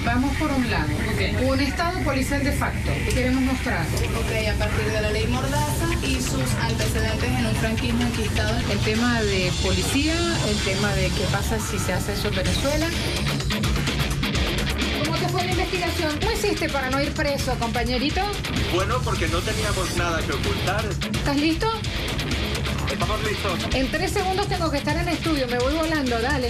Vamos por un lado. Un estado policial de facto. ¿Qué queremos mostrar? Ok, a partir de la ley Mordaza y sus antecedentes en un franquismo enquistado. El tema de policía, el tema de qué pasa si se hace eso en Venezuela. ¿Cómo te fue la investigación? ¿Cómo hiciste para no ir preso, compañerito? Bueno, porque no teníamos nada que ocultar. ¿Estás listo? Estamos listos. En 3 segundos tengo que estar en el estudio. Me voy volando, dale.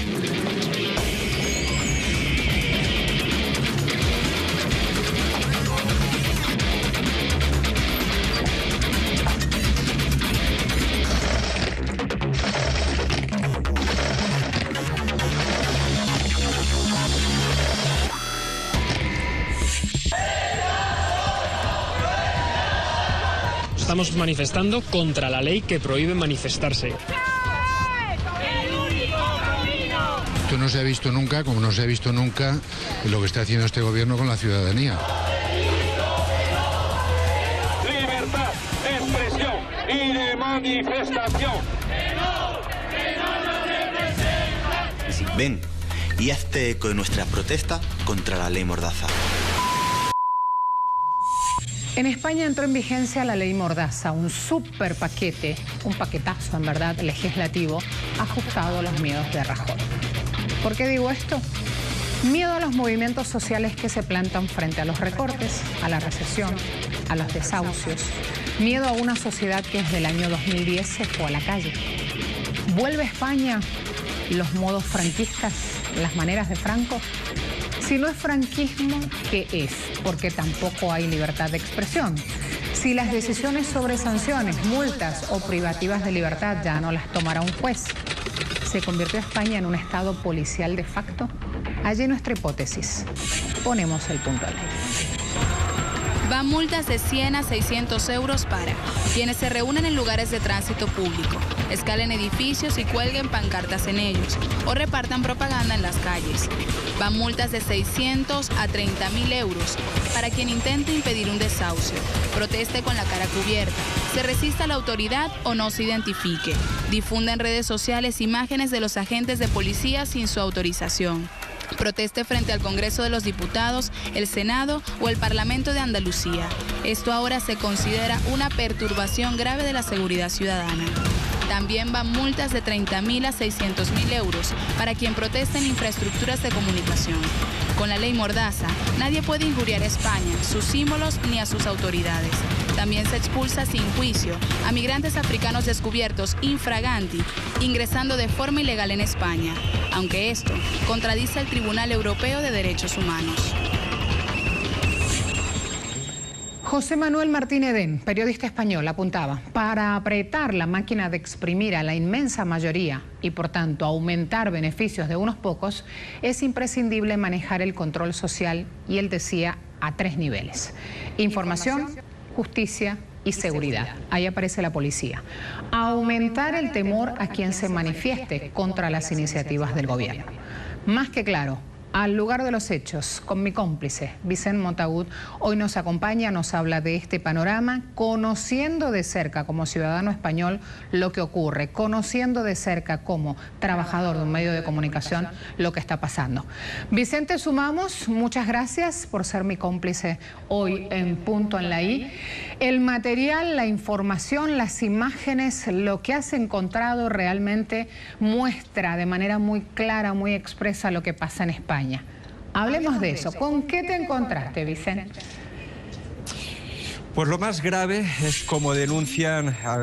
Estamos manifestando contra la ley que prohíbe manifestarse. Esto no se ha visto nunca, como no se ha visto nunca lo que está haciendo este gobierno con la ciudadanía. Libertad, expresión y de manifestación. Ven y hazte eco de nuestra protesta contra la ley Mordaza. En España entró en vigencia la ley Mordaza, un súper paquete, un paquetazo en verdad legislativo, ajustado a los miedos de Rajoy. ¿Por qué digo esto? Miedo a los movimientos sociales que se plantan frente a los recortes, a la recesión, a los desahucios. Miedo a una sociedad que desde el año 2010 se fue a la calle. ¿Vuelve a España los modos franquistas, las maneras de Franco? Si no es franquismo, ¿qué es? Porque tampoco hay libertad de expresión. Si las decisiones sobre sanciones, multas o privativas de libertad ya no las tomará un juez, ¿se convirtió España en un estado policial de facto? Allí nuestra hipótesis. Ponemos el punto al aire. Van multas de 100 a 600 euros para quienes se reúnen en lugares de tránsito público, escalen edificios y cuelguen pancartas en ellos o repartan propaganda en las calles. Van multas de 600 a 30.000 euros para quien intente impedir un desahucio, proteste con la cara cubierta, se resista a la autoridad o no se identifique, difunda en redes sociales imágenes de los agentes de policía sin su autorización, proteste frente al Congreso de los Diputados, el Senado o el Parlamento de Andalucía. Esto ahora se considera una perturbación grave de la seguridad ciudadana. También van multas de 30.000 a 600.000 euros para quien proteste en infraestructuras de comunicación. Con la ley Mordaza, nadie puede injuriar a España, sus símbolos ni a sus autoridades. También se expulsa sin juicio a migrantes africanos descubiertos infraganti, ingresando de forma ilegal en España, aunque esto contradice el Tribunal Europeo de Derechos Humanos. José Manuel Martín Edén, periodista español, apuntaba: para apretar la máquina de exprimir a la inmensa mayoría y por tanto aumentar beneficios de unos pocos, es imprescindible manejar el control social, y él decía, a 3 niveles: información, justicia y seguridad. Ahí aparece la policía. Aumentar el temor a quien se manifieste contra las iniciativas del gobierno. Más que claro, al lugar de los hechos, con mi cómplice, Vicent Montagut, hoy nos acompaña, nos habla de este panorama, conociendo de cerca como ciudadano español lo que ocurre, conociendo de cerca como trabajador de un medio de comunicación lo que está pasando. Vicente, sumamos, muchas gracias por ser mi cómplice hoy en Punto en la I. El material, la información, las imágenes, lo que has encontrado realmente muestra de manera muy clara, muy expresa lo que pasa en España. Hablemos de eso. ¿Con qué te encontraste, Vicente? Pues lo más grave es, como denuncian a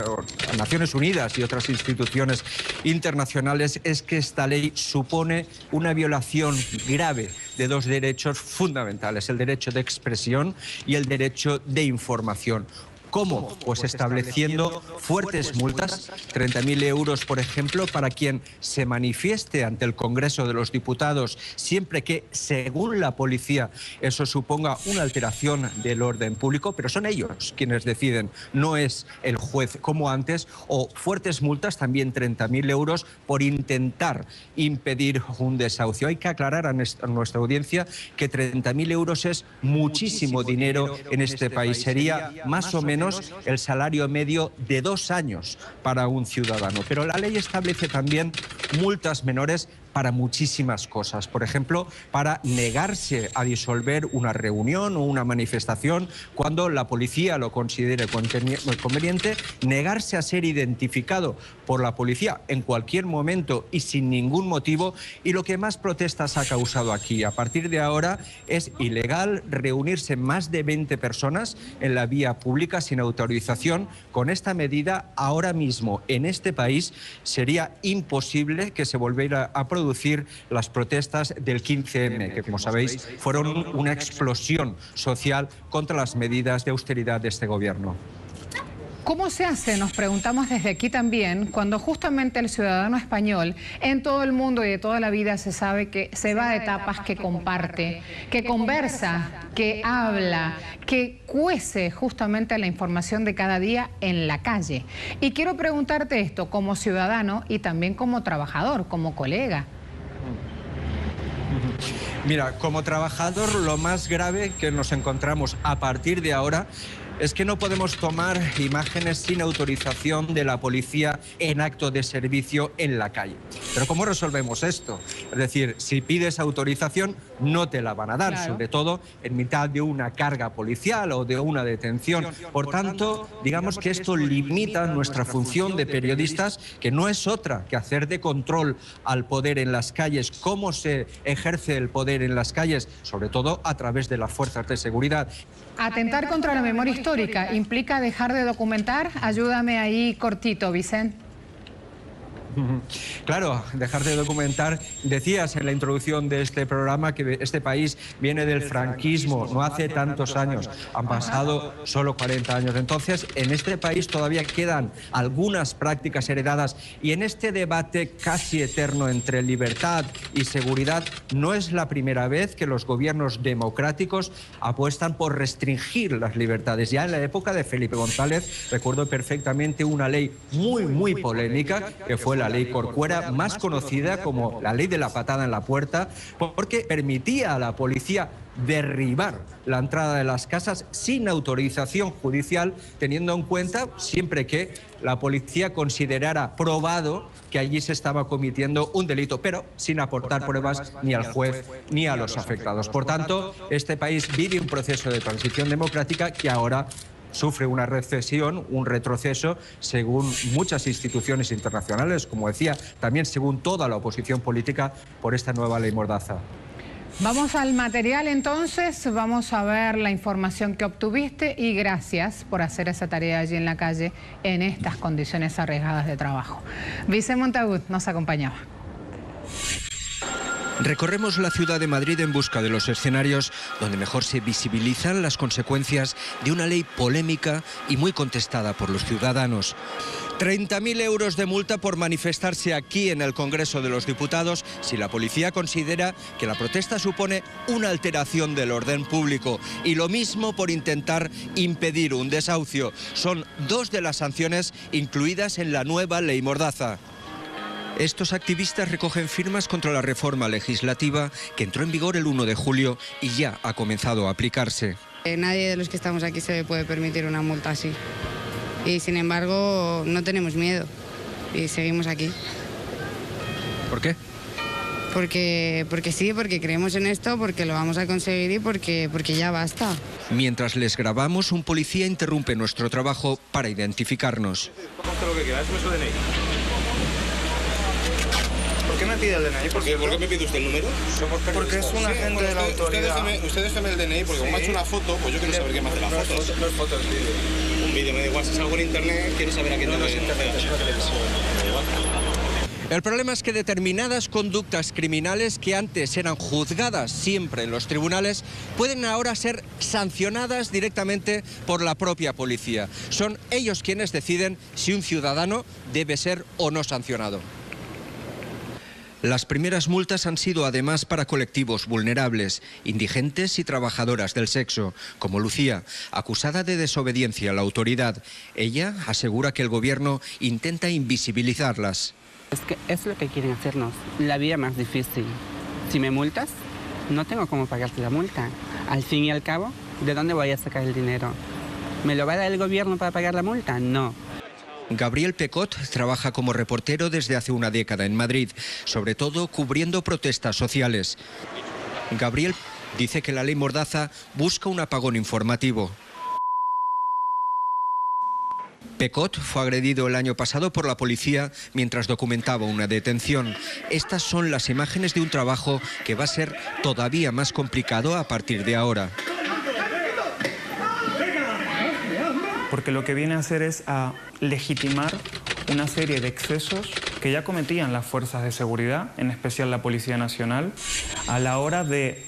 Naciones Unidas y otras instituciones internacionales, es que esta ley supone una violación grave de 2 derechos fundamentales: el derecho de expresión y el derecho de información. ¿Cómo? Pues estableciendo fuertes multas, 30.000 euros, por ejemplo, para quien se manifieste ante el Congreso de los Diputados, siempre que, según la policía, eso suponga una alteración del orden público, pero son ellos quienes deciden, no es el juez como antes, o fuertes multas, también 30.000 euros, por intentar impedir un desahucio. Hay que aclarar a nuestra audiencia que 30.000 euros es muchísimo dinero en este país. Sería más o menos el salario medio de 2 años para un ciudadano. Pero la ley establece también multas menores para muchísimas cosas. Por ejemplo, para negarse a disolver una reunión o una manifestación cuando la policía lo considere conveniente, negarse a ser identificado por la policía en cualquier momento y sin ningún motivo. Y lo que más protestas ha causado aquí, a partir de ahora, es ilegal reunirse más de 20 personas en la vía pública sin autorización. Con esta medida, ahora mismo en este país sería imposible que se volviera a producir las protestas del 15M, que como sabéis fueron una explosión social contra las medidas de austeridad de este gobierno. ¿Cómo se hace, nos preguntamos desde aquí también, cuando justamente el ciudadano español en todo el mundo y de toda la vida se sabe que se va de etapas, que comparte, que conversa, que habla, que cuece justamente la información de cada día en la calle? Y quiero preguntarte esto como ciudadano y también como trabajador, como colega. Mira, como trabajador, lo más grave que nos encontramos a partir de ahora es que no podemos tomar imágenes sin autorización de la policía en acto de servicio en la calle. Pero ¿cómo resolvemos esto? Es decir, si pides autorización, no te la van a dar, claro, sobre todo en mitad de una carga policial o de una detención. Por tanto, digamos que esto limita nuestra función de periodistas, que no es otra que hacer de control al poder en las calles, cómo se ejerce el poder en las calles, sobre todo a través de las fuerzas de seguridad. Atentar contra la memoria histórica implica dejar de documentar. Ayúdame ahí cortito, Vicente. Claro, dejar de documentar. Decías en la introducción de este programa que este país viene del franquismo, no hace tantos años, han pasado solo 40 años. Entonces, en este país todavía quedan algunas prácticas heredadas y en este debate casi eterno entre libertad y seguridad no es la primera vez que los gobiernos democráticos apuestan por restringir las libertades. Ya en la época de Felipe González recuerdo perfectamente una ley muy polémica, que fue la ley Corcuera, más conocida como la ley de la patada en la puerta, porque permitía a la policía derribar la entrada de las casas sin autorización judicial, teniendo en cuenta siempre que la policía considerara probado que allí se estaba cometiendo un delito, pero sin aportar pruebas ni al juez ni a los afectados. Por tanto, este país vive un proceso de transición democrática que ahora sufre una recesión, un retroceso, según muchas instituciones internacionales, como decía, también según toda la oposición política, por esta nueva ley Mordaza. Vamos al material entonces, vamos a ver la información que obtuviste y gracias por hacer esa tarea allí en la calle en estas condiciones arriesgadas de trabajo. Vicente Montagut nos acompañaba. Recorremos la ciudad de Madrid en busca de los escenarios donde mejor se visibilizan las consecuencias de una ley polémica y muy contestada por los ciudadanos. 30.000 euros de multa por manifestarse aquí en el Congreso de los Diputados si la policía considera que la protesta supone una alteración del orden público, y lo mismo por intentar impedir un desahucio. Son dos de las sanciones incluidas en la nueva ley Mordaza. Estos activistas recogen firmas contra la reforma legislativa que entró en vigor el 1 de julio y ya ha comenzado a aplicarse. Nadie de los que estamos aquí se puede permitir una multa así. Y sin embargo no tenemos miedo y seguimos aquí. ¿Por qué? Porque sí, porque creemos en esto, porque lo vamos a conseguir y porque ya basta. Mientras les grabamos, un policía interrumpe nuestro trabajo para identificarnos. ¿Por qué me pide el DNI? ¿Por qué me pide usted el número? Porque es un agente de la autoridad. Usted déjeme el DNI, porque como ha hecho una foto, pues yo quiero saber qué me hace la foto. No es foto, es vídeo. Un vídeo, me da igual, si salgo en internet, quiero saber a qué no es internet, es una televisión. El problema es que determinadas conductas criminales que antes eran juzgadas siempre en los tribunales pueden ahora ser sancionadas directamente por la propia policía. Son ellos quienes deciden si un ciudadano debe ser o no sancionado. Las primeras multas han sido además para colectivos vulnerables, indigentes y trabajadoras del sexo, como Lucía, acusada de desobediencia a la autoridad. Ella asegura que el gobierno intenta invisibilizarlas. Es que es lo que quieren hacernos, la vida más difícil. Si me multas, no tengo cómo pagarte la multa. Al fin y al cabo, ¿de dónde voy a sacar el dinero? ¿Me lo va a dar el gobierno para pagar la multa? No. Gabriel Pecot trabaja como reportero desde hace una década en Madrid, sobre todo cubriendo protestas sociales. Gabriel dice que la ley Mordaza busca un apagón informativo. Pecot fue agredido el año pasado por la policía mientras documentaba una detención. Estas son las imágenes de un trabajo que va a ser todavía más complicado a partir de ahora. Porque lo que viene a hacer es a legitimar una serie de excesos que ya cometían las fuerzas de seguridad, en especial la Policía Nacional, a la hora de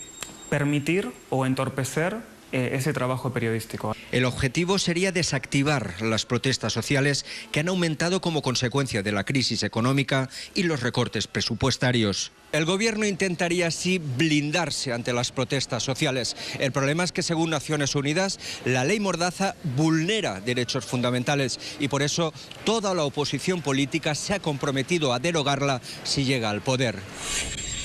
permitir o entorpecer ese trabajo periodístico. El objetivo sería desactivar las protestas sociales que han aumentado como consecuencia de la crisis económica y los recortes presupuestarios. El gobierno intentaría así blindarse ante las protestas sociales. El problema es que, según Naciones Unidas, la ley Mordaza vulnera derechos fundamentales y por eso toda la oposición política se ha comprometido a derogarla si llega al poder.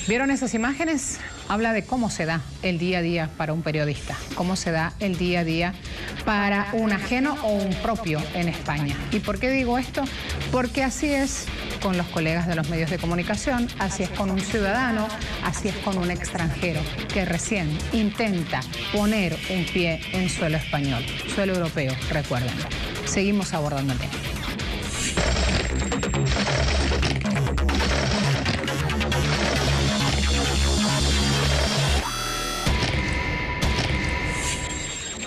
¿Vieron esas imágenes? Habla de cómo se da el día a día para un periodista, cómo se da el día a día para un ajeno o un propio en España. ¿Y por qué digo esto? Porque así es con los colegas de los medios de comunicación, así es con un ciudadano, así es con un extranjero que recién intenta poner un pie en suelo español, suelo europeo, recuerden. Seguimos abordando el tema.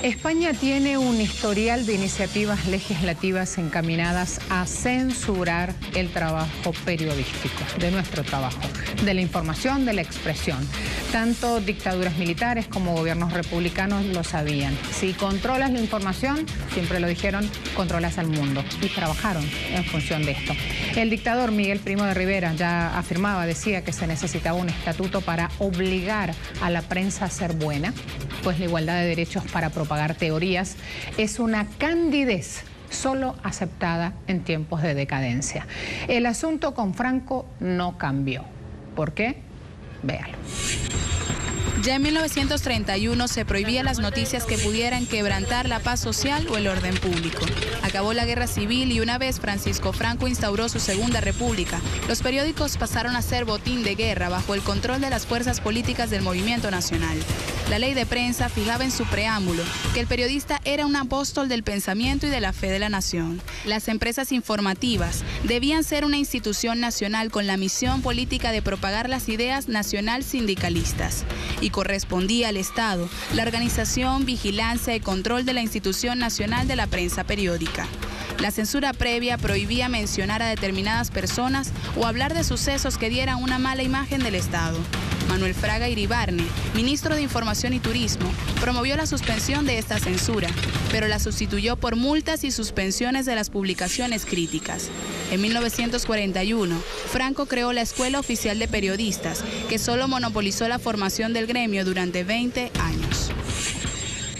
España tiene un historial de iniciativas legislativas encaminadas a censurar el trabajo periodístico, de nuestro trabajo, de la información, de la expresión. Tanto dictaduras militares como gobiernos republicanos lo sabían. Si controlas la información, siempre lo dijeron, controlas al mundo. Y trabajaron en función de esto. El dictador Miguel Primo de Rivera ya afirmaba, decía que se necesitaba un estatuto para obligar a la prensa a ser buena, pues la igualdad de derechos para propagar teorías es una candidez solo aceptada en tiempos de decadencia. El asunto con Franco no cambió. ¿Por qué? Véalo. Ya en 1931 se prohibía las noticias que pudieran quebrantar la paz social o el orden público. Acabó la guerra civil y una vez Francisco Franco instauró su Segunda República, los periódicos pasaron a ser botín de guerra bajo el control de las fuerzas políticas del Movimiento Nacional. La ley de prensa fijaba en su preámbulo que el periodista era un apóstol del pensamiento y de la fe de la nación. Las empresas informativas debían ser una institución nacional con la misión política de propagar las ideas nacional sindicalistas. Y correspondía al Estado la organización, vigilancia y control de la Institución Nacional de la Prensa Periódica. La censura previa prohibía mencionar a determinadas personas o hablar de sucesos que dieran una mala imagen del Estado. Manuel Fraga Iribarne, ministro de Información y Turismo, promovió la suspensión de esta censura, pero la sustituyó por multas y suspensiones de las publicaciones críticas. En 1941, Franco creó la Escuela Oficial de Periodistas, que solo monopolizó la formación del gremio durante 20 años.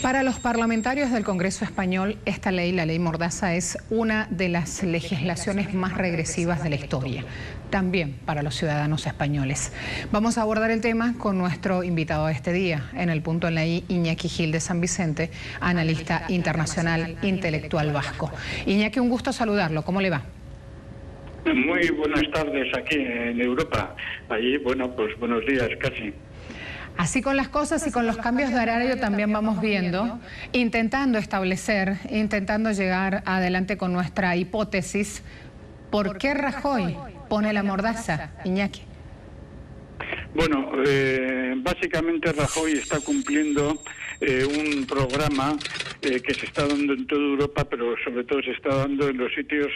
Para los parlamentarios del Congreso Español, esta ley, la ley Mordaza, es una de las legislaciones más regresivas de la historia, también para los ciudadanos españoles. Vamos a abordar el tema con nuestro invitado de este día, en el punto en la I, Iñaki Gil de San Vicente, analista internacional, intelectual vasco. Iñaki, un gusto saludarlo, ¿cómo le va? Muy buenas tardes aquí en Europa. Allí, bueno, pues buenos días casi. Así con las cosas y con los cambios de horario también vamos viendo, intentando establecer, intentando llegar adelante con nuestra hipótesis. ¿Por qué Rajoy pone la mordaza, Iñaki? Bueno, básicamente Rajoy está cumpliendo un programa que se está dando en toda Europa, pero sobre todo se está dando en los sitios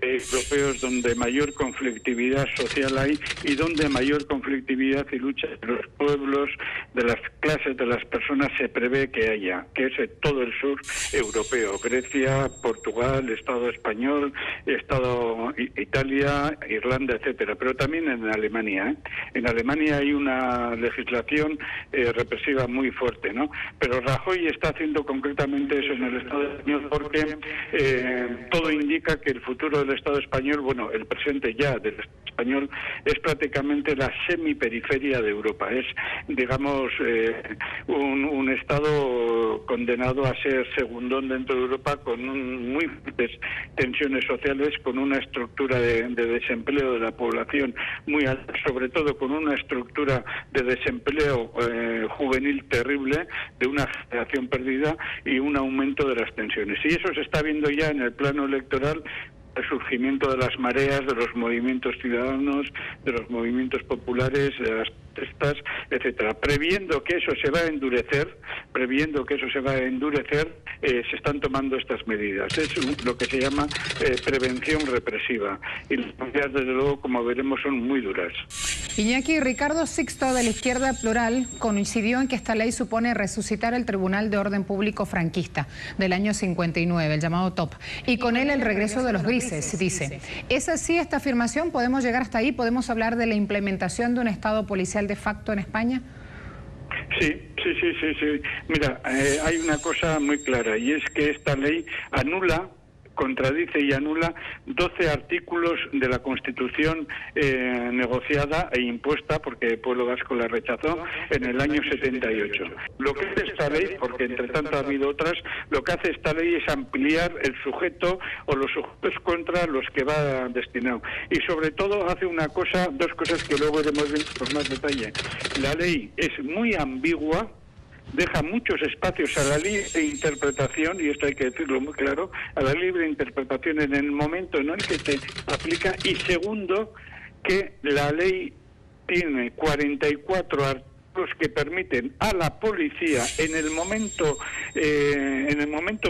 europeos donde mayor conflictividad social hay y donde mayor conflictividad y lucha de los pueblos, de las clases, de las personas se prevé que haya, que es todo el sur europeo, Grecia, Portugal, Estado español, Estado Italia, Irlanda, etcétera, pero también en Alemania. En Alemania hay una legislación represiva muy fuerte, ¿no? Pero Rajoy está haciendo concretamente exactamente eso en el Estado español, porque todo indica que el futuro del Estado español, bueno, el presente ya del Estado español, es prácticamente la semiperiferia de Europa. Es, digamos, un Estado condenado a ser segundón dentro de Europa, con muy fuertes tensiones sociales, con una estructura de desempleo de la población muy alta, sobre todo con una estructura de desempleo juvenil terrible, de una generación perdida y un aumento de las tensiones. Y eso se está viendo ya en el plano electoral, el surgimiento de las mareas, de los movimientos ciudadanos, de los movimientos populares, de las protestas, etcétera. Previendo que eso se va a endurecer, se están tomando estas medidas. Es lo que se llama prevención represiva. Y las medidas, desde luego, como veremos, son muy duras. Iñaki, Ricardo Sixto, de la Izquierda Plural, coincidió en que esta ley supone resucitar el Tribunal de Orden Público franquista del año 59, el llamado TOP, y con él el regreso de los grises, dice. ¿Es así esta afirmación? ¿Podemos llegar hasta ahí? ¿Podemos hablar de la implementación de un Estado policial de facto en España? Sí. Mira, hay una cosa muy clara, y es que esta ley contradice y anula 12 artículos de la Constitución negociada e impuesta, porque el pueblo vasco la rechazó en el año 78. Lo que hace esta ley, porque entre tanto ha habido otras, lo que hace esta ley es ampliar el sujeto o los sujetos contra los que va destinado. Y sobre todo hace dos cosas que luego veremos bien con más detalle. La ley es muy ambigua, deja muchos espacios a la libre interpretación, y esto hay que decirlo muy claro, a la libre interpretación en el momento en el que se aplica. Y segundo, que la ley tiene 44 artículos que permiten a la policía, en el momento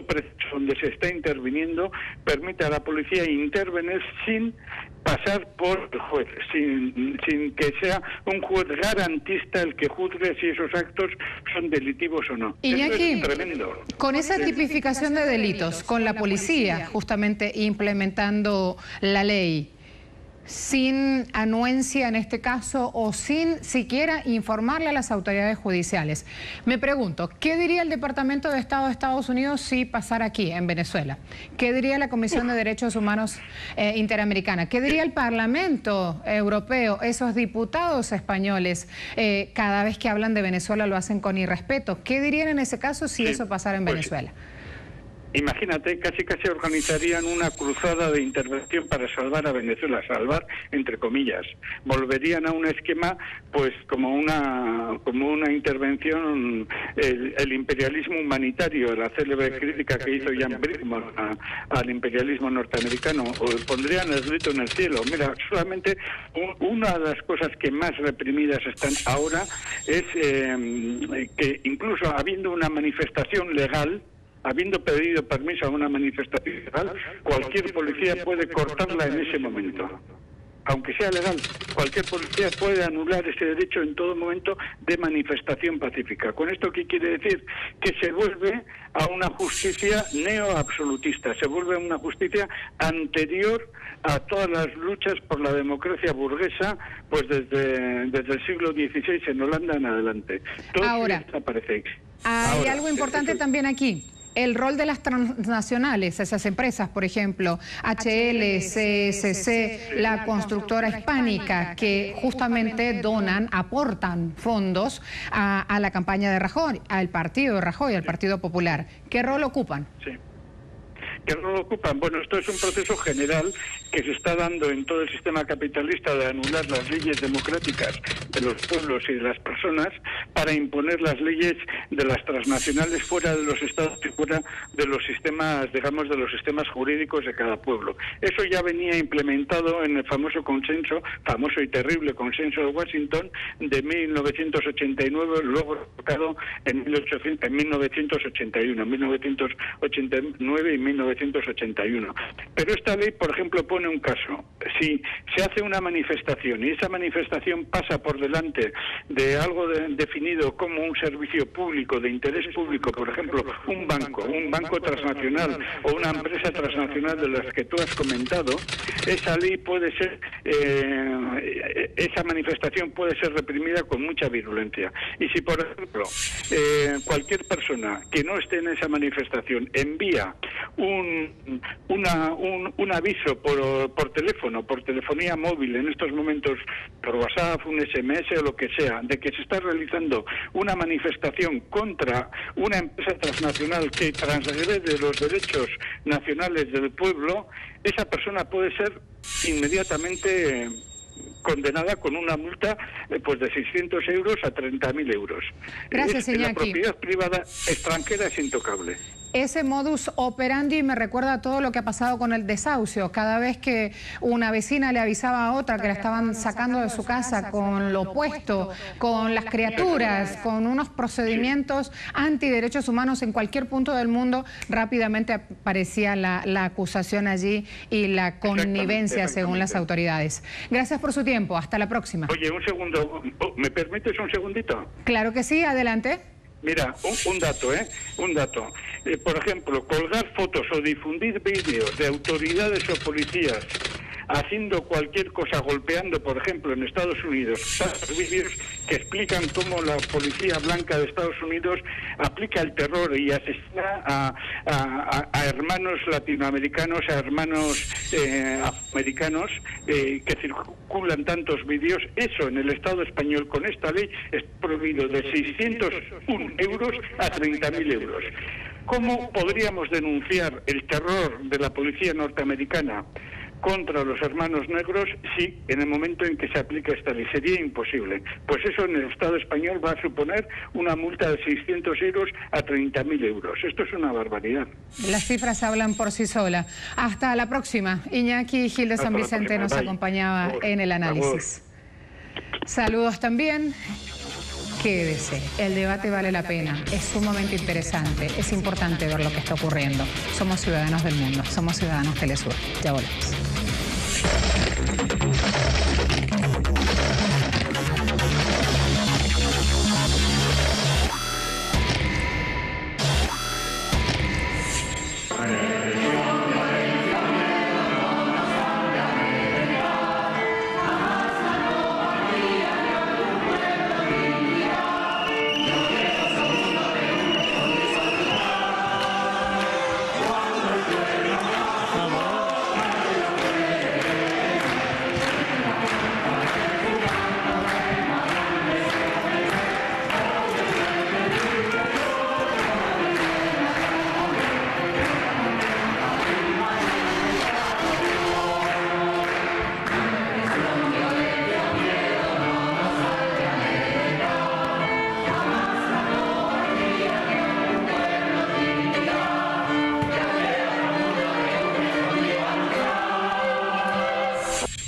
preciso donde se está interviniendo, permite a la policía intervenir sin pasar por el juez, sin que sea un juez garantista el que juzgue si esos actos son delitivos o no. Iñaki, eso es tremendo. Con esa tipificación de delitos, con la policía justamente implementando la ley, sin anuencia en este caso, o sin siquiera informarle a las autoridades judiciales. Me pregunto, ¿qué diría el Departamento de Estado de Estados Unidos si pasara aquí, en Venezuela? ¿Qué diría la Comisión de Derechos Humanos Interamericana? ¿Qué diría el Parlamento Europeo? Esos diputados españoles, cada vez que hablan de Venezuela lo hacen con irrespeto. ¿Qué dirían en ese caso si eso pasara en Venezuela? Imagínate, casi organizarían una cruzada de intervención para salvar a Venezuela, salvar entre comillas. Volverían a un esquema, pues como una intervención, el imperialismo humanitario, la célebre crítica que hizo Jan Brickman al imperialismo norteamericano. O pondrían el grito en el cielo. Mira, solamente una de las cosas que más reprimidas están ahora es que incluso habiendo una manifestación legal, habiendo pedido permiso a una manifestación legal, cualquier policía puede cortarla en ese momento. Aunque sea legal, cualquier policía puede anular ese derecho en todo momento de manifestación pacífica. ¿Con esto qué quiere decir? Que se vuelve a una justicia neoabsolutista, se vuelve a una justicia anterior a todas las luchas por la democracia burguesa, pues desde el siglo XVI en Holanda en adelante. Todo ahora desaparece. Hay algo importante también aquí. El rol de las transnacionales, esas empresas, por ejemplo, HL, CSC, la constructora hispánica, que justamente aportan fondos a la campaña de Rajoy, al partido de Rajoy, al Partido Popular. ¿Qué rol ocupan? Sí. ¿Qué rol ocupan? Bueno, esto es un proceso general que se está dando en todo el sistema capitalista de anular las leyes democráticas de los pueblos y de las personas para imponer las leyes de las transnacionales fuera de los estados y fuera de los sistemas, digamos, de los sistemas jurídicos de cada pueblo. Eso ya venía implementado en el famoso y terrible consenso de Washington de 1989, luego revocado en 1981, 1989 y 1989. 1981. Pero esta ley, por ejemplo, pone un caso. Si se hace una manifestación y esa manifestación pasa por delante de algo definido como un servicio público, de interés público, por ejemplo, un banco transnacional o una empresa transnacional de las que tú has comentado, esa ley puede ser, esa manifestación puede ser reprimida con mucha virulencia. Y si, por ejemplo, cualquier persona que no esté en esa manifestación envía un aviso por teléfono, por telefonía móvil, en estos momentos por WhatsApp, un SMS o lo que sea, de que se está realizando una manifestación contra una empresa transnacional que transgrede los derechos nacionales del pueblo, esa persona puede ser inmediatamente condenada con una multa pues de 600 euros a 30.000 euros. Gracias, Iñaki. La propiedad privada extranjera es intocable. Ese modus operandi me recuerda a todo lo que ha pasado con el desahucio. Cada vez que una vecina le avisaba a otra que la estaban sacando de su casa con lo opuesto, con las criaturas, con unos procedimientos antiderechos humanos en cualquier punto del mundo, rápidamente aparecía la acusación allí y la connivencia según las autoridades. Gracias por su tiempo. Hasta la próxima. Oye, un segundo. ¿Me permites un segundito? Claro que sí. Adelante. Mira, un dato, un dato. Por ejemplo, colgar fotos o difundir vídeos de autoridades o policías haciendo cualquier cosa, golpeando, por ejemplo, en Estados Unidos, vídeos que explican cómo la policía blanca de Estados Unidos aplica el terror y asesina a hermanos latinoamericanos, a hermanos afroamericanos, que circulan tantos vídeos. Eso en el Estado español con esta ley es prohibido de 601 euros a 30.000 euros. ¿Cómo podríamos denunciar el terror de la policía norteamericana contra los hermanos negros si en el momento en que se aplica esta ley? Sería imposible. Pues eso en el Estado español va a suponer una multa de 600 euros a 30.000 euros. Esto es una barbaridad. Las cifras hablan por sí solas. Hasta la próxima. Iñaki Gil de San Vicente nos acompañaba en el análisis. Saludos también. Quédese, el debate vale la pena, es sumamente interesante, es importante ver lo que está ocurriendo. Somos ciudadanos del mundo, somos ciudadanos Telesur. Ya volvemos.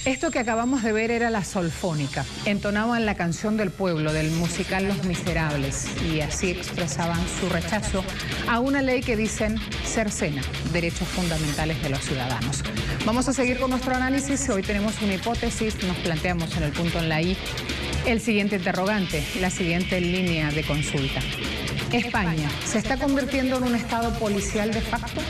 Esto que acabamos de ver era la Solfónica. Entonaban la canción del pueblo, del musical Los Miserables, y así expresaban su rechazo a una ley que dicen cercena derechos fundamentales de los ciudadanos. Vamos a seguir con nuestro análisis. Hoy tenemos una hipótesis, nos planteamos en el punto en la I el siguiente interrogante, la siguiente línea de consulta. ¿España se está convirtiendo en un estado policial de facto?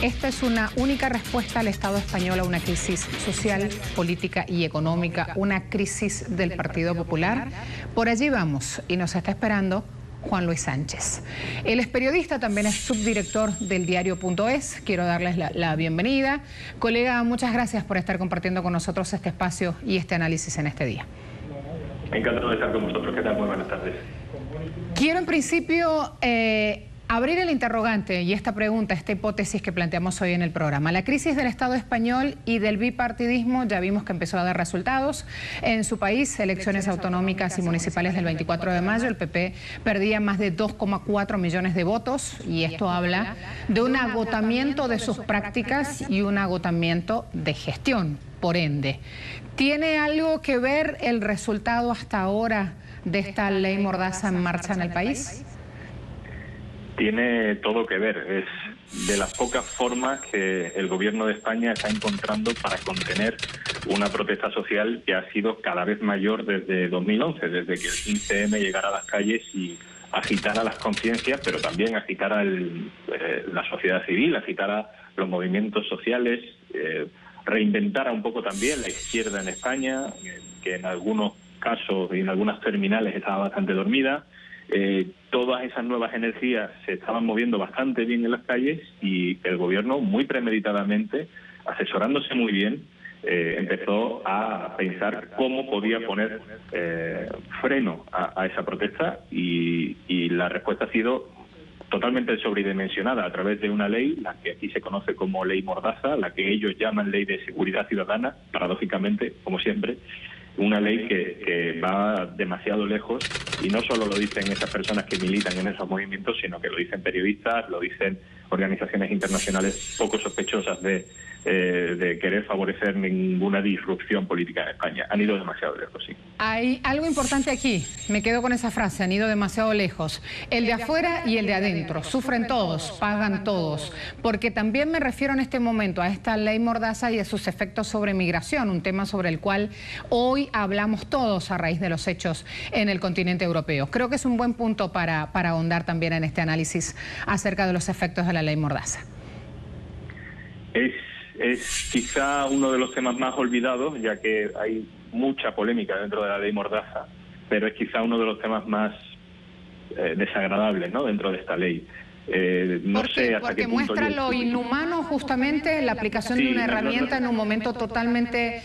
Esta es una única respuesta al Estado español a una crisis social, política y económica, una crisis del Partido Popular. Por allí vamos y nos está esperando Juan Luis Sánchez. Él es periodista, también es subdirector del diario.es. Quiero darles la bienvenida. Colega, muchas gracias por estar compartiendo con nosotros este espacio y este análisis en este día. Encantado de estar con vosotros. ¿Qué tal? Muy buenas tardes. Quiero en principio abrir el interrogante y esta pregunta, esta hipótesis que planteamos hoy en el programa. La crisis del Estado español y del bipartidismo ya vimos que empezó a dar resultados. En su país, elecciones autonómicas y municipales del 24 de mayo, el PP perdía más de 2,4 millones de votos y esto habla de un agotamiento de sus prácticas y un agotamiento de gestión, por ende. ¿Tiene algo que ver el resultado hasta ahora de esta ley Mordaza en marcha en el país? Tiene todo que ver. Es de las pocas formas que el gobierno de España está encontrando para contener una protesta social que ha sido cada vez mayor desde 2011, desde que el 15M llegara a las calles y agitara las conciencias, pero también agitara la sociedad civil, agitara los movimientos sociales, reinventara un poco también la izquierda en España, que en algunos casos y en algunas terminales estaba bastante dormida. Todas esas nuevas energías se estaban moviendo bastante bien en las calles y el gobierno, muy premeditadamente, asesorándose muy bien, empezó a pensar cómo podía poner freno a esa protesta y la respuesta ha sido totalmente sobredimensionada a través de una ley, la que aquí se conoce como Ley Mordaza, la que ellos llaman Ley de Seguridad Ciudadana, paradójicamente, como siempre, una ley que va demasiado lejos, y no solo lo dicen esas personas que militan en esos movimientos, sino que lo dicen periodistas, lo dicen organizaciones internacionales poco sospechosas de querer favorecer ninguna disrupción política en España. Han ido demasiado lejos, sí. Hay algo importante aquí, me quedo con esa frase, han ido demasiado lejos. El de afuera y el de adentro, sufren todos, pagan todos, porque también me refiero en este momento a esta ley Mordaza y a sus efectos sobre migración, un tema sobre el cual hoy hablamos todos a raíz de los hechos en el continente europeo. Creo que es un buen punto para ahondar también en este análisis acerca de los efectos de la ley Mordaza. Es quizá uno de los temas más olvidados, ya que hay mucha polémica dentro de la ley Mordaza, pero es quizá uno de los temas más desagradables, ¿no?, dentro de esta ley. No sé hasta qué punto muestra lo inhumano, justamente, la aplicación de una herramienta en un momento totalmente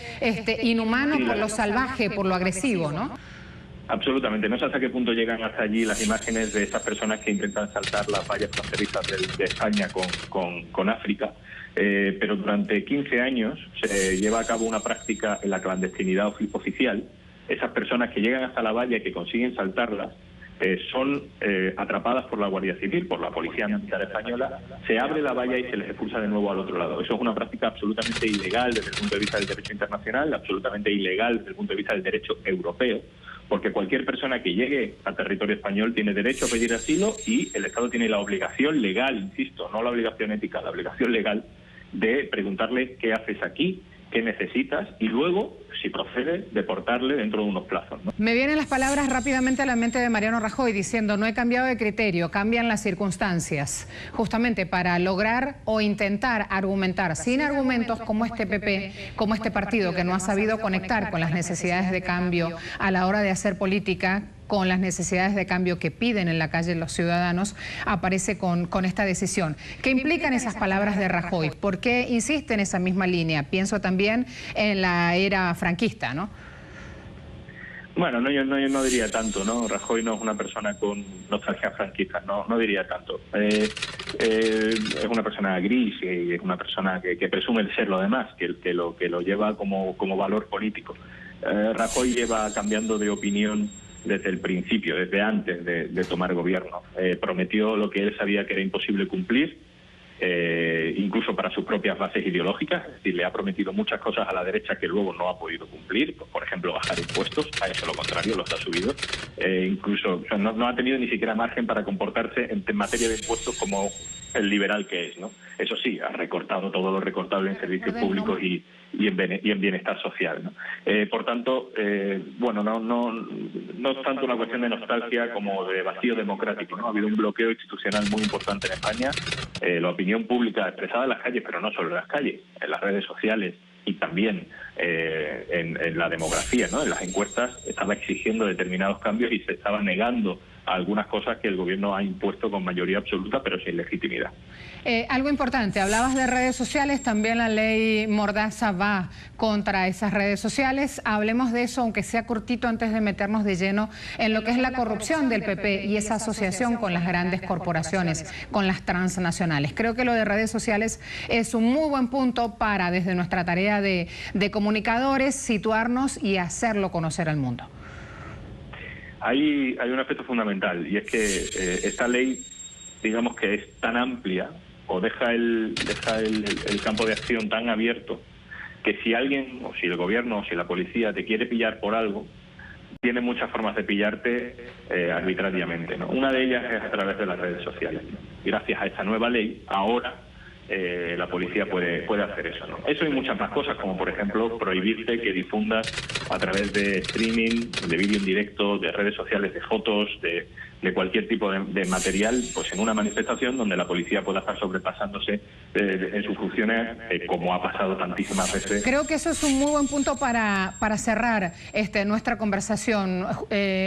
inhumano, por lo salvaje, por lo agresivo, ¿no? Absolutamente. No sé hasta qué punto llegan hasta allí las imágenes de esas personas que intentan saltar las vallas fronterizas de España con África. Pero durante 15 años se lleva a cabo una práctica en la clandestinidad oficial. Esas personas que llegan hasta la valla y que consiguen saltarlas son atrapadas por la Guardia Civil, por la Policía Militar Española, se abre la valla y se les expulsa de nuevo al otro lado. Eso es una práctica absolutamente ilegal desde el punto de vista del derecho internacional, absolutamente ilegal desde el punto de vista del derecho europeo, porque cualquier persona que llegue al territorio español tiene derecho a pedir asilo y el Estado tiene la obligación legal, insisto, no la obligación ética, la obligación legal de preguntarle qué haces aquí, qué necesitas y luego, si procede, deportarle dentro de unos plazos, ¿no? Me vienen las palabras rápidamente a la mente de Mariano Rajoy diciendo: no he cambiado de criterio, cambian las circunstancias, justamente para lograr o intentar argumentar sin argumentos como este PP, como este partido que no ha sabido conectar con las necesidades de cambio a la hora de hacer política, con las necesidades de cambio que piden en la calle los ciudadanos, aparece con esta decisión. ¿Qué implican esas palabras de Rajoy? ¿Por qué insiste en esa misma línea? Pienso también en la era franquista, ¿no? Bueno, yo no diría tanto, ¿no? Rajoy no es una persona con nostalgia franquista, no diría tanto. Es una persona gris y es una persona que presume de ser lo demás, que lo lleva como valor político. Rajoy lleva cambiando de opinión desde el principio, desde antes de tomar gobierno. Prometió lo que él sabía que era imposible cumplir, incluso para sus propias bases ideológicas, es decir, le ha prometido muchas cosas a la derecha que luego no ha podido cumplir, por ejemplo, bajar impuestos, ha hecho lo contrario, los ha subido, incluso no ha tenido ni siquiera margen para comportarse en materia de impuestos como el liberal que es, ¿no? Eso sí, ha recortado todo lo recortable en servicios públicos y en bienestar social, ¿no? Por tanto, bueno, no es tanto una cuestión de nostalgia como de vacío democrático, ¿no? Ha habido un bloqueo institucional muy importante en España. La opinión pública expresada en las calles, pero no solo en las calles, en las redes sociales y también en la demografía, ¿no? En las encuestas estaba exigiendo determinados cambios y se estaba negando a algunas cosas que el gobierno ha impuesto con mayoría absoluta, pero sin legitimidad. Algo importante, hablabas de redes sociales, también la ley Mordaza va contra esas redes sociales. Hablemos de eso, aunque sea cortito, antes de meternos de lleno en lo que es la corrupción del PP y esa asociación con las grandes corporaciones, con las transnacionales. Creo que lo de redes sociales es un muy buen punto para, desde nuestra tarea de comunicadores, situarnos y hacerlo conocer al mundo. Hay un aspecto fundamental, y es que esta ley, digamos que es tan amplia, o deja el campo de acción tan abierto, que si alguien, o si el gobierno, o si la policía te quiere pillar por algo, tiene muchas formas de pillarte arbitrariamente, ¿no? Una de ellas es a través de las redes sociales. Gracias a esta nueva ley, ahora la policía puede hacer eso, ¿no? Eso y muchas más cosas, como por ejemplo prohibirte que difundas a través de streaming, de vídeo en directo, de redes sociales, de fotos, de cualquier tipo de material, pues en una manifestación donde la policía pueda estar sobrepasándose en sus funciones, como ha pasado tantísimas veces. Creo que eso es un muy buen punto para cerrar nuestra conversación,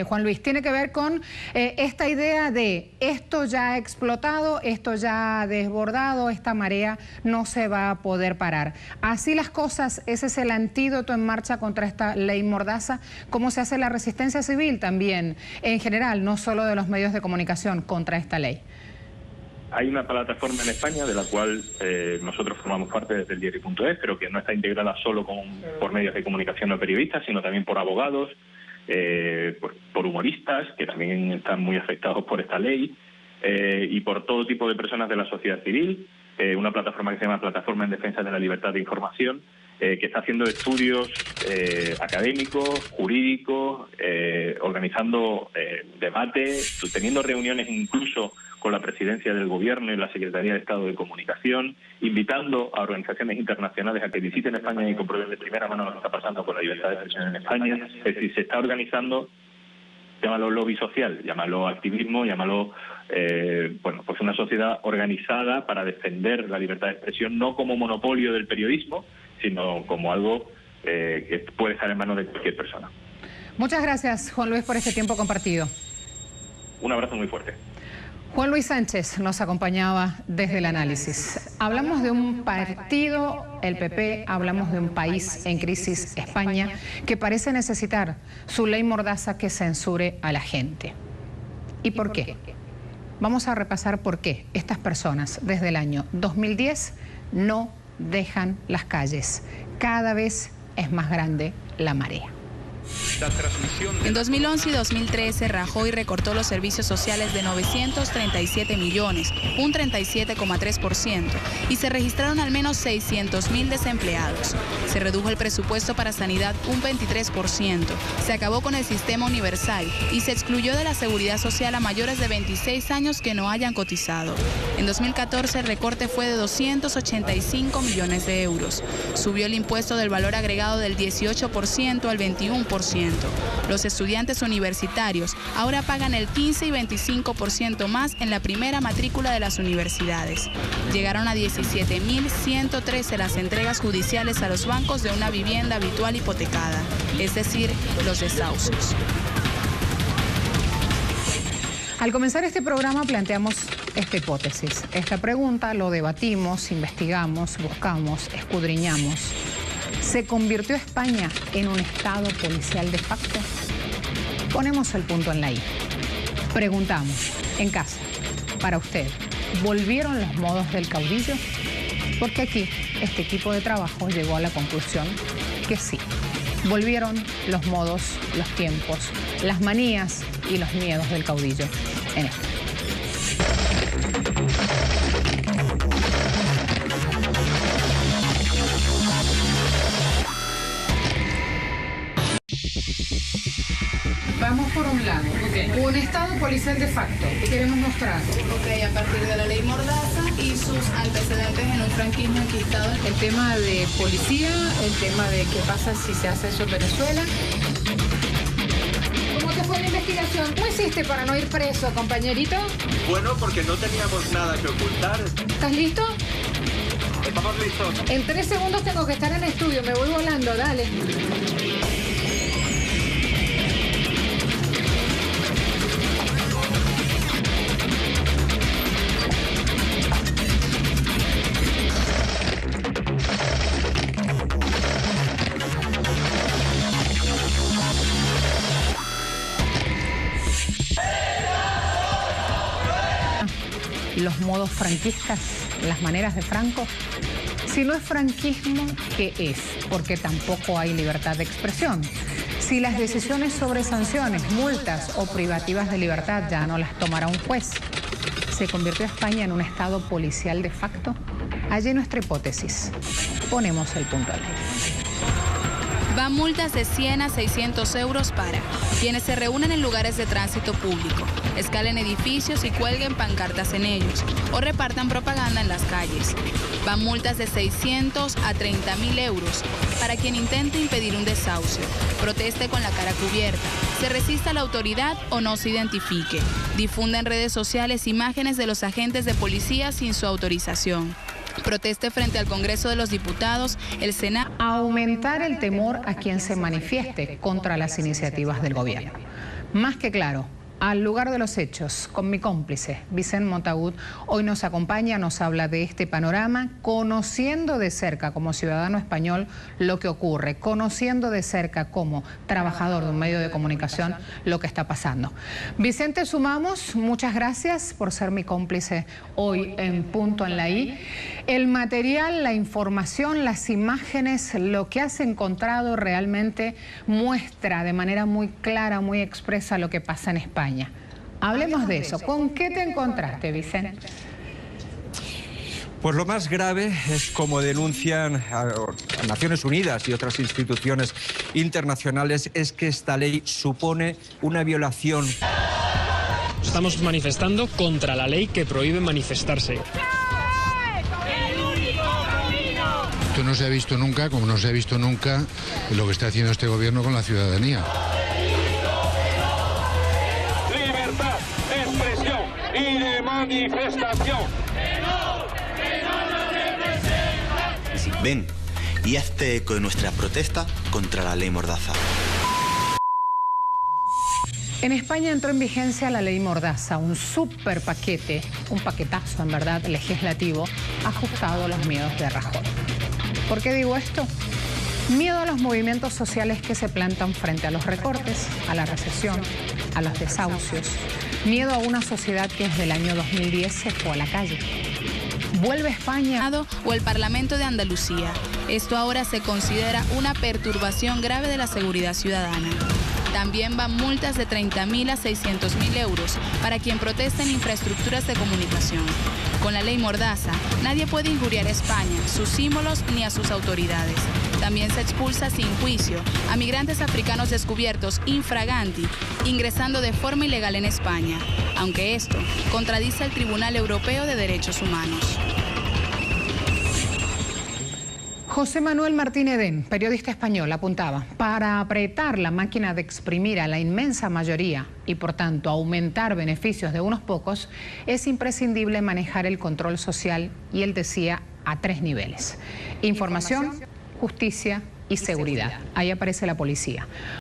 Juan Luis. Tiene que ver con esta idea de esto ya ha explotado, esto ya ha desbordado, esta marea no se va a poder parar. Así las cosas, ese es el antídoto en marcha contra esta ley mordaza. ¿Cómo se hace la resistencia civil también, en general, no solo de los medios de comunicación, contra esta ley? Hay una plataforma en España de la cual nosotros formamos parte desde el diario.es, pero que no está integrada solo por medios de comunicación o periodistas, sino también por abogados, por humoristas, que también están muy afectados por esta ley, y por todo tipo de personas de la sociedad civil. Una plataforma que se llama Plataforma en Defensa de la Libertad de Información, que está haciendo estudios académicos, jurídicos, organizando debates, teniendo reuniones incluso con la presidencia del Gobierno y la Secretaría de Estado de Comunicación, invitando a organizaciones internacionales a que visiten España y comprueben de primera mano lo que está pasando con la libertad de expresión en España. Es decir, se está organizando, llámalo lobby social, llámalo activismo, llámalo pues una sociedad organizada para defender la libertad de expresión, no como monopolio del periodismo, sino como algo que puede estar en manos de cualquier persona. Muchas gracias, Juan Luis, por este tiempo compartido. Un abrazo muy fuerte. Juan Luis Sánchez nos acompañaba desde el análisis. Hablamos de un partido, el PP, hablamos de un país en crisis, España, que parece necesitar su ley mordaza que censure a la gente. ¿Y por qué? Vamos a repasar por qué estas personas desde el año 2010 no dejan las calles. Cada vez es más grande la marea. En 2011 y 2013, Rajoy recortó los servicios sociales de 937 millones, un 37,3%, y se registraron al menos 600.000 desempleados. Se redujo el presupuesto para sanidad un 23%, se acabó con el sistema universal y se excluyó de la seguridad social a mayores de 26 años que no hayan cotizado. En 2014 el recorte fue de 285 millones de euros. Subió el impuesto del valor agregado del 18% al 21%. Los estudiantes universitarios ahora pagan el 15 y 25% más en la primera matrícula de las universidades. Llegaron a 17.113 las entregas judiciales a los bancos de una vivienda habitual hipotecada, es decir, los desahucios. Al comenzar este programa planteamos esta hipótesis, esta pregunta, lo debatimos, investigamos, buscamos, escudriñamos. ¿Se convirtió España en un estado policial de facto? Ponemos el punto en la I. Preguntamos, en casa, para usted, ¿volvieron los modos del caudillo? Porque aquí, este equipo de trabajo llegó a la conclusión que sí. Volvieron los modos, los tiempos, las manías y los miedos del caudillo en esto. Vamos por un lado, un estado policial de facto, ¿qué queremos mostrar? Ok, a partir de la ley mordaza y sus antecedentes en un franquismo enquistado. El tema de policía, el tema de qué pasa si se hace eso en Venezuela. ¿Cómo te fue la investigación? ¿Cómo hiciste para no ir preso, compañerito? Bueno, porque no teníamos nada que ocultar. ¿Estás listo? Estamos listos. En 3 segundos tengo que estar en el estudio, me voy volando, dale. Los modos franquistas, las maneras de Franco. Si no es franquismo, ¿qué es? Porque tampoco hay libertad de expresión. Si las decisiones sobre sanciones, multas o privativas de libertad ya no las tomará un juez, ¿se convirtió España en un estado policial de facto? Allí nuestra hipótesis. Ponemos el punto al aire. Va multas de 100 a 600 euros para quienes se reúnen en lugares de tránsito público, escalen edificios y cuelguen pancartas en ellos o repartan propaganda en las calles. Van multas de 600 a 30.000 euros para quien intente impedir un desahucio, proteste con la cara cubierta, se resista a la autoridad o no se identifique, difunda en redes sociales imágenes de los agentes de policía sin su autorización, proteste frente al Congreso de los Diputados, el Senado. Aumentar el temor a quien se manifieste contra las iniciativas del gobierno. Más que claro, al lugar de los hechos, con mi cómplice, Vicent Montagut, hoy nos acompaña, nos habla de este panorama, conociendo de cerca como ciudadano español lo que ocurre, conociendo de cerca como trabajador de un medio de comunicación lo que está pasando. Vicente Sumamos, muchas gracias por ser mi cómplice hoy en Punto en la I. El material, la información, las imágenes, lo que has encontrado realmente muestra de manera muy clara, muy expresa lo que pasa en España. Hablemos de eso. ¿Con qué te encontraste, Vicente? Pues lo más grave es, como denuncian a Naciones Unidas y otras instituciones internacionales, es que esta ley supone una violación. Estamos manifestando contra la ley que prohíbe manifestarse. Esto no se ha visto nunca, como no se ha visto nunca lo que está haciendo este gobierno con la ciudadanía. Y de manifestación. Ven y hazte eco de nuestra protesta contra la ley Mordaza. En España entró en vigencia la ley Mordaza, un súper paquete, un paquetazo en verdad legislativo, ajustado a los miedos de Rajoy. ¿Por qué digo esto? Miedo a los movimientos sociales que se plantan frente a los recortes, a la recesión, a los desahucios. Miedo a una sociedad que desde el año 2010 se fue a la calle. Vuelve España. O el Parlamento de Andalucía. Esto ahora se considera una perturbación grave de la seguridad ciudadana. También van multas de 30.000 a 600.000 euros para quien proteste en infraestructuras de comunicación. Con la ley Mordaza, nadie puede injuriar a España, sus símbolos ni a sus autoridades. También se expulsa sin juicio a migrantes africanos descubiertos infraganti, ingresando de forma ilegal en España, aunque esto contradice al Tribunal Europeo de Derechos Humanos. José Manuel Martín Edén, periodista español, apuntaba, para apretar la máquina de exprimir a la inmensa mayoría y por tanto aumentar beneficios de unos pocos, es imprescindible manejar el control social y él decía a 3 niveles. Información, justicia y seguridad. Ahí aparece la policía.